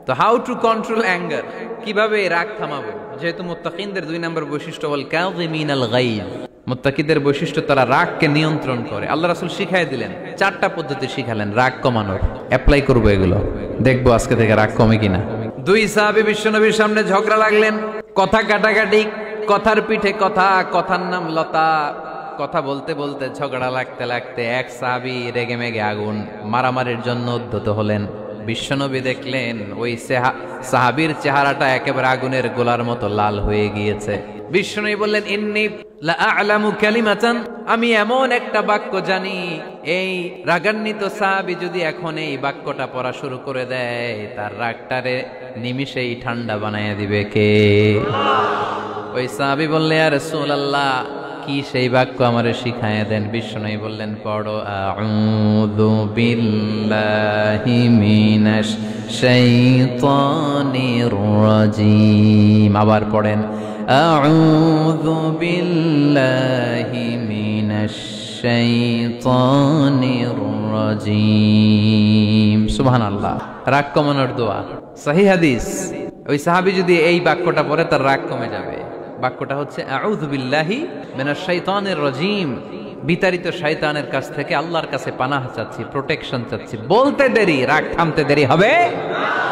তো how to control anger, কিভাবে রাগ থামাবো? যেহেতু মুত্তাকিনদের 2 নম্বর বৈশিষ্ট্য ওয়াল কাযিমিনাল গায়জ, মুত্তাকিদের বৈশিষ্ট্য তারা রাগকে নিয়ন্ত্রণ করে। আল্লাহ রাসূল শিখাই দিলেন, 4টা পদ্ধতি শিখালেন রাগ কমানোর। অ্যাপ্লাই করবো এগুলো, দেখবো আজকে থেকে রাগ কমে কিনা। 2 সাহাবী বিশ্বনবীর সামনে ঝগড়া লাগলেন, কথা কাটাকাটি, কথার পিঠে কথা, কথার নাম লতা। কথা বলতে বলতে ঝগড়া লাগতে লাগতে এক সাহাবী রেগে মেগে আগুন, মারামারির জন্য উদ্যত হলেন। বিশ্বনবী দেখলেন ওই সাহাবীর চেহারাটা একেবারে আগুনের গোলার মতো লাল হয়ে গিয়েছে। বিশ্বনবী বললেন, ইন্নী লা আ'লামু কালিমাতান, আমি এমন একটা বাক্য জানি, এই রাগান্বিত সাহাবী যদি এখন এই বাক্যটা পড়া শুরু করে দেয়, তার রাগটারে নিমিষেই ঠান্ডা বানাইয়া দিবে কে? ওই সাহাবী বললেন, ইয়া রাসূলুল্লাহ, কি সেই বাক্য আমারে শিখাইয়া দেন। বিশ্বনবী বললেন, পড়ো আউযু বিল্লাহি মিনাশ শাইতানির রাজীম। আবার পড়েন আউযু বিল্লাহি মিনাশ শাইতানির রাজীম। সুবহানাল্লাহ। রাগ কমানোর দোয়া, সহিহ হাদিস। ওই সাহাবী যদি এই বাক্যটা পড়ে তার রাগ কমে যাবে। বাক্যটা হচ্ছে আউযু বিল্লাহি মিনাশ শাইতানির রাজীম, বিতাড়িত শয়তানের কাছ থেকে আল্লাহর কাছে পানাহ চাচ্ছি, প্রোটেকশন চাচ্ছি। বলতে দেরি, রাগ থামতে দেরি হবে না।